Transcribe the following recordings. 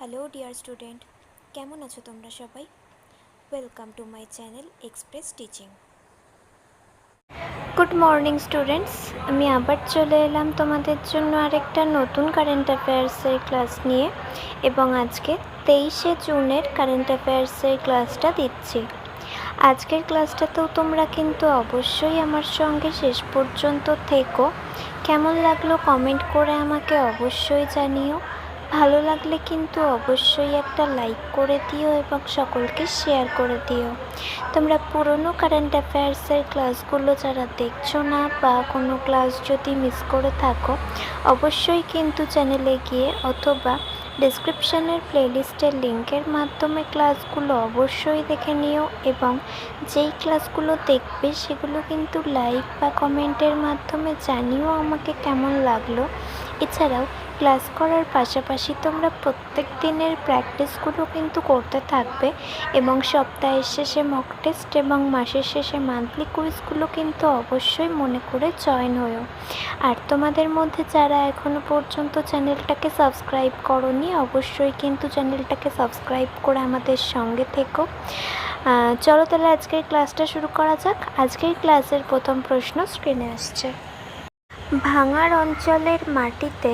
Hello dear student, কেমন আছো তোমরা সবাই? Welcome to my channel express teaching. Good morning students, আমি আবার চলে এলাম তোমাদের জন্য আরেকটা নতুন কারেন্ট অ্যাফেয়ার্সের ক্লাস নিয়ে এবং আজকে 23শে জুনের কারেন্ট অ্যাফেয়ার্সের ক্লাসটা দিচ্ছি। আজকের ক্লাসটাতেও তোমরা কিন্তু অবশ্যই আমার সঙ্গে শেষ পর্যন্ত থেকো। কেমন লাগলো কমেন্ট করে আমাকে অবশ্যই জানিও। ভালো লাগলে কিন্তু অবশ্যই একটা লাইক করে দিও এবং সকলকে শেয়ার করে দিও। তোমরা পুরনো কারেন্ট অ্যাফেয়ার্সের ক্লাসগুলো যারা দেখছো না বা কোনো ক্লাস যদি মিস করে থাকো, অবশ্যই কিন্তু চ্যানেলে গিয়ে অথবা ডেসক্রিপশানের প্লেলিস্টের লিঙ্কের মাধ্যমে ক্লাসগুলো অবশ্যই দেখে নিও এবং যেই ক্লাসগুলো দেখবে সেগুলো কিন্তু লাইক বা কমেন্টের মাধ্যমে জানিও আমাকে কেমন লাগলো। এছাড়াও ক্লাস করার পাশাপাশি তোমরা প্রত্যেক দিনের প্র্যাকটিসগুলো কিন্তু করতে থাকবে এবং সপ্তাহের শেষে মক টেস্ট এবং মাসের শেষে মান্থলি কুইজগুলো কিন্তু অবশ্যই মনে করে জয়েন হও। আর তোমাদের মধ্যে যারা এখনও পর্যন্ত চ্যানেলটাকে সাবস্ক্রাইব করোনি, অবশ্যই কিন্তু চ্যানেলটাকে সাবস্ক্রাইব করে আমাদের সঙ্গে থেকো। চলো তাহলে আজকের ক্লাসটা শুরু করা যাক। আজকের ক্লাসের প্রথম প্রশ্ন স্ক্রিনে আসছে। ভাঙাড় অঞ্চলের মাটিতে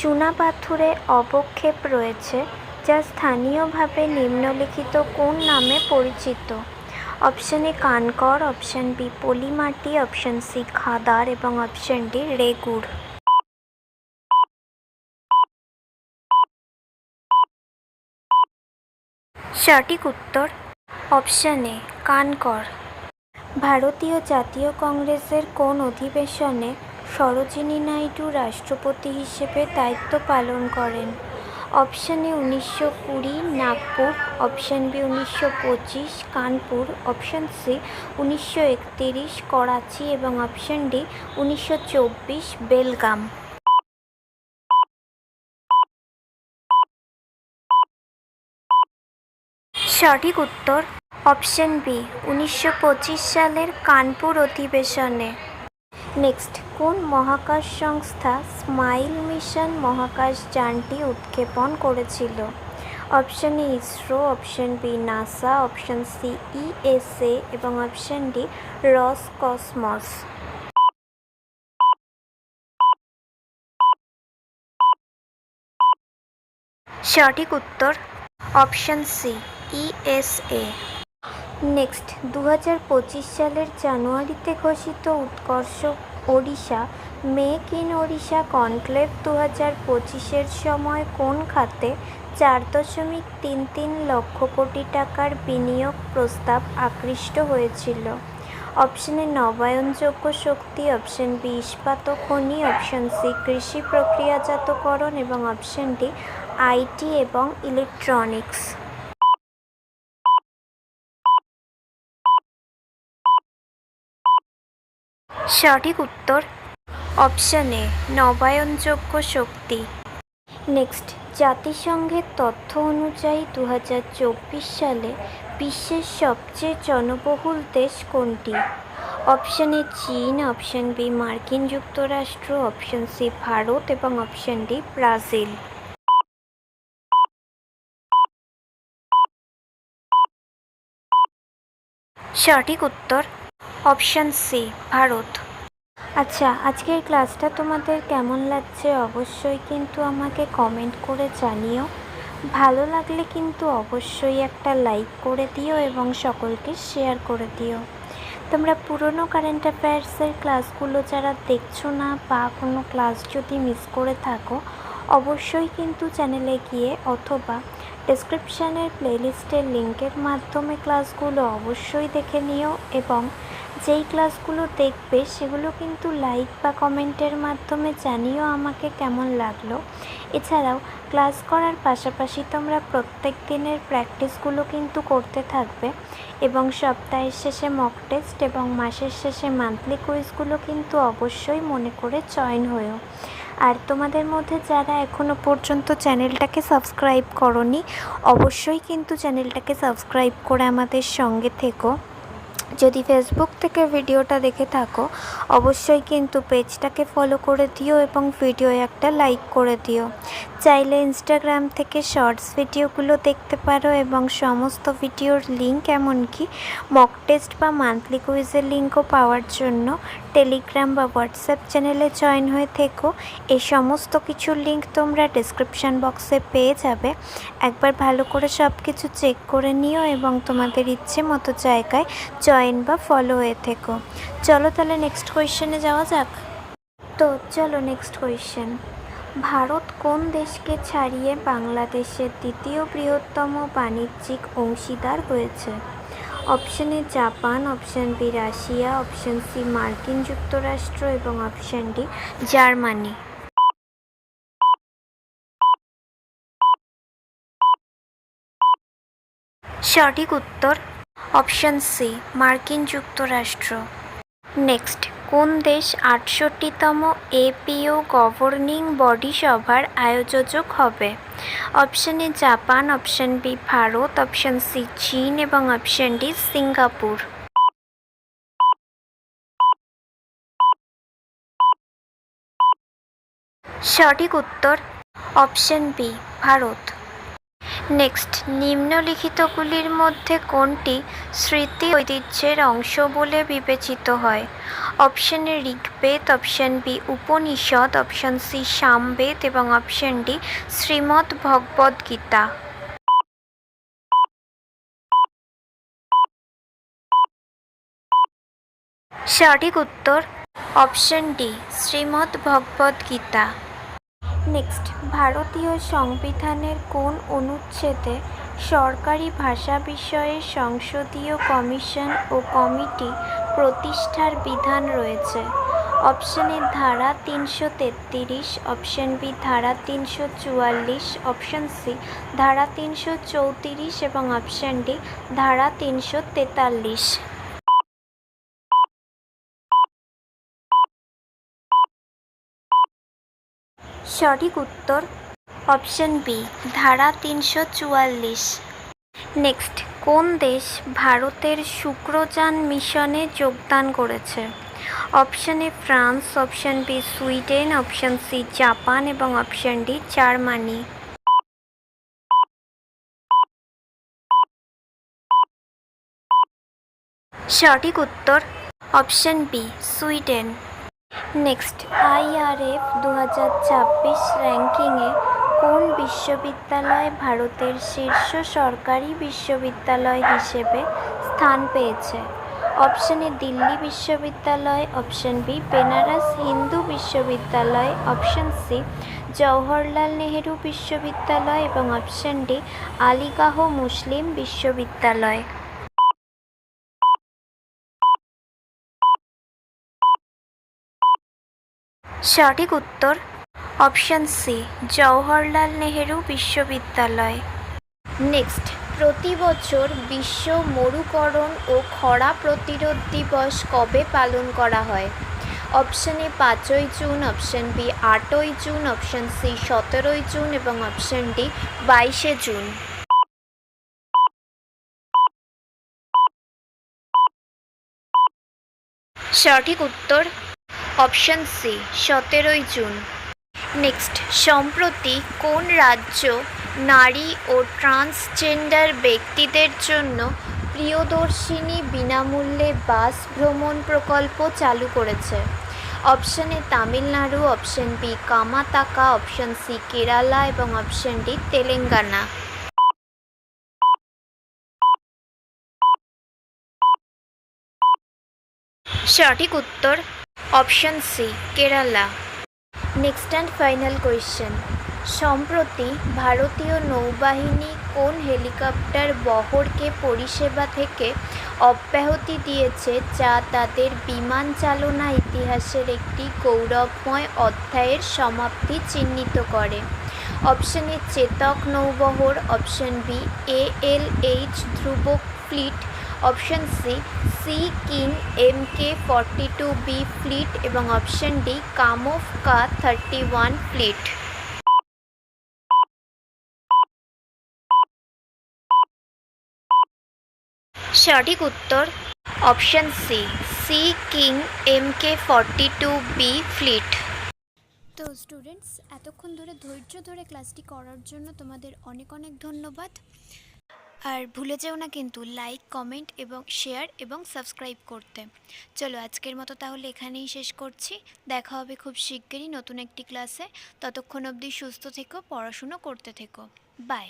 চুনাপাথরে অবক্ষেপ রয়েছে যা স্থানীয়ভাবে নিম্নলিখিত কোন নামে পরিচিত? অপশান এ কানকর, অপশান বি পলিমাটি, অপশান সি খাদার এবং অপশান ডি রেগুড়। সঠিক উত্তর অপশান এ কানকর। ভারতীয় জাতীয় কংগ্রেসের কোন অধিবেশনে সরোজিনী নাইডু রাষ্ট্রপতি হিসেবে দায়িত্ব পালন করেন? Option A 1920 Nagpur, option B 1925 Kanpur, option C 1931 Karachi এবং অপশান ডি 1924 বেলগাম। সঠিক উত্তর অপশান বি 1925 সালের কানপুর অধিবেশনে। নেক্সট, কোন মহাকাশ সংস্থা স্মাইল মিশন মহাকাশ যানটি উৎক্ষেপণ করেছিল? Option A ISRO, option B NASA, option C ESA এবং অপশান ডি রসকসমস। সঠিক উত্তর অপশান সি ইএসএ। নেক্সট, 2025 সালের জানুয়ারিতে ঘোষিত Utkarsh Odisha make in Odisha conclave 2025-এর সময় কোন খাতে 4.33 লক্ষ কোটি টাকার বিনিয়োগ প্রস্তাব আকৃষ্ট হয়েছিল? অপশান এ নবায়নযোগ্য শক্তি, অপশান বি ইস্পাত ও খনি, অপশান সি কৃষি প্রক্রিয়াজাতকরণ এবং অপশান ডি আইটি এবং ইলেকট্রনিক্স। সঠিক উত্তর অপশান এ নবায়নযোগ্য শক্তি। নেক্সট, জাতিসংঘের তথ্য অনুযায়ী 2024 সালে বিশ্বের সবচেয়ে জনবহুল দেশ কোনটি? অপশান এ চীন, অপশান বি মার্কিন যুক্তরাষ্ট্র, অপশান সি ভারত এবং অপশান ডি ব্রাজিল। সঠিক উত্তর অপশান সি ভারত। আচ্ছা, আজকের ক্লাসটা তোমাদের কেমন লাগছে অবশ্যই কিন্তু আমাকে কমেন্ট করে জানিও। ভালো লাগলে কিন্তু অবশ্যই একটা লাইক করে দিও এবং সকলকে শেয়ার করে দিও। তোমরা পুরনো কারেন্ট অ্যাফেয়ার্সের ক্লাসগুলো যারা দেখছো না বা কোনো ক্লাস যদি মিস করে থাকো, অবশ্যই কিন্তু চ্যানেলে গিয়ে অথবা ডেসক্রিপশানের প্লেলিস্টের লিঙ্কের মাধ্যমে ক্লাসগুলো অবশ্যই দেখে নিও এবং যেই ক্লাসগুলো দেখবে সেগুলো কিন্তু লাইক বা কমেন্টের মাধ্যমে জানিও আমাকে কেমন লাগলো। এছাড়াও ক্লাস করার পাশাপাশি তোমরা প্রত্যেক দিনের প্র্যাকটিসগুলো কিন্তু করতে থাকবে এবং সপ্তাহের শেষে মক টেস্ট এবং মাসের শেষে মান্থলি কুইজগুলো কিন্তু অবশ্যই মনে করে জয়েন হও। আর তোমাদের মধ্যে যারা এখনও পর্যন্ত চ্যানেলটাকে সাবস্ক্রাইব করোনি, অবশ্যই কিন্তু চ্যানেলটাকে সাবস্ক্রাইব করে আমাদের সঙ্গে থেকো। যদি ফেসবুক থেকে ভিডিওটা দেখে থাকো, অবশ্যই কিন্তু পেজটাকে ফলো করে দিও এবং ভিডিও একটা লাইক করে দিও। চাইলে ইনস্টাগ্রাম থেকে শর্টস ভিডিওগুলো দেখতে পারো এবং সমস্ত ভিডিওর লিঙ্ক এমনকি মক টেস্ট বা মান্থলি কুইজের লিঙ্কও পাওয়ার জন্য টেলিগ্রাম বা হোয়াটসঅ্যাপ চ্যানেলে জয়েন হয়ে থেকো। এই সমস্ত কিছুর লিঙ্ক তোমরা ডেসক্রিপশান বক্সে পেয়ে যাবে। একবার ভালো করে সব কিছু চেক করে নিও এবং তোমাদের ইচ্ছে মতো জায়গায় জয়েন বা ফলো হয়ে থেকো। চলো তাহলে নেক্সট কোয়েশ্চেনে যাওয়া যাক। তো চলো নেক্সট কোয়েশ্চেন। ভারত কোন দেশকে ছাড়িয়ে বাংলাদেশের দ্বিতীয় বৃহত্তম বাণিজ্যিক অংশীদার হয়েছে? Option A Japan, option B Russia, option C মার্কিন যুক্তরাষ্ট্র এবং অপশন ডি জার্মানি। সঠিক উত্তর অপশন সি মার্কিন যুক্তরাষ্ট্র। নেক্সট, কোন দেশ ৬৮তম এপিও গভর্নিং বডি সভার আয়োজক হবে? Option A Japan, option B Bharat, option C চীন এবং অপশন ডি সিঙ্গাপুর। সঠিক উত্তর অপশন বি ভারত। নেক্সট, নিম্নলিখিতগুলির মধ্যে কোনটি স্মৃতি ঐতিহ্যের অংশ বলে বিবেচিত হয়? Option A Rigveda, option B Upanishad, option C Samaveda এবং অপশন ডি শ্রীমদ্ ভগবদ্ গীতা। সঠিক উত্তর option D Shrimad Bhagavad Gita. Next, ভারতীয় সংবিধানের কোন অনুচ্ছেদে সরকারি ভাষা বিষয়ে সংসদীয় কমিশন ও কমিটি প্রতিষ্ঠার বিধান রয়েছে? অপশন এ ধারা ৩৩৩, অপশন বি ধারা ৩৪৪, অপশন সি ধারা ৩৩৪ এবং অপশন ডি ধারা ৩৪৩। সঠিক উত্তর অপশন বি ধারা ৩৪৪। নেক্সট, কোন দেশ ভারতের শুক্রযান মিশনে যোগদান করেছে? Option A France, option B Sweden, option C Japan এবং অপশন ডি জার্মানি। সঠিক উত্তর option B Sweden. Next, IRF ২০২৬ র্যাঙ্কিংয়ে কোন বিশ্ববিদ্যালয় ভারতের শীর্ষ সরকারি বিশ্ববিদ্যালয় হিসেবে স্থান পেয়েছে? অপশন এ দিল্লি বিশ্ববিদ্যালয়, অপশন বি বেনারস হিন্দু বিশ্ববিদ্যালয়, অপশন সি জওহরলাল নেহেরু বিশ্ববিদ্যালয় এবং অপশন ডি আলিগাহ মুসলিম বিশ্ববিদ্যালয়। সঠিক উত্তর অপশন সি জওহরলাল নেহেরু বিশ্ববিদ্যালয়। নেক্সট, প্রতি বছর বিশ্ব মরুকরণ ও খরা প্রতিরোধ দিবস কবে পালন করা হয়? অপশন এ ৫ই জুন, অপশন বি ৮ই জুন, অপশন সি ১৭ই জুন এবং অপশন ডি ২২শে জুন। সঠিক উত্তর অপশন সি ১৭ই জুন। নেক্সট, সম্প্রতি কোন রাজ্য নারী ও ট্রান্সজেন্ডার ব্যক্তিদের জন্য প্রিয়দর্শিনী বিনামূল্যে বাস ভ্রমণ প্রকল্প চালু করেছে? Option A Tamil Nadu, option B Karnataka, option C Kerala এবং অপশন ডি তেলেঙ্গানা। সঠিক উত্তর option C Kerala. Next and final question. সম্প্রতি ভারতীয় নৌবাহিনী কোন হেলিকপ্টার বহরকে পরিষেবা থেকে অব্যাহতি দিয়েছে যা তাদের বিমান চালনা ইতিহাসের একটি গৌরবময় অধ্যায়ের সমাপ্তি চিহ্নিত করে? অপশন এ চেতক নৌবহর, অপশন বি ALH ধ্রুবক fleet, option C king MK-42B fleet এবং অপশন ডি কামোভকা 31 ফ্লিট। সঠিক উত্তর option C king MK-42B fleet. তো স্টুডেন্টস, এতক্ষণ ধরে ধৈর্য ধরে ক্লাসটি করার জন্য তোমাদের অনেক অনেক ধন্যবাদ। আর ভুলে যেও না কিন্তু লাইক, কমেন্ট এবং শেয়ার এবং সাবস্ক্রাইব করতে। চলো আজকের মতো তাহলে এখানেই শেষ করছি। দেখা হবে খুব শিগগিরই নতুন একটি ক্লাসে। ততক্ষণ অবধি সুস্থ থেকো, পড়াশুনো করতে থেকো। বাই।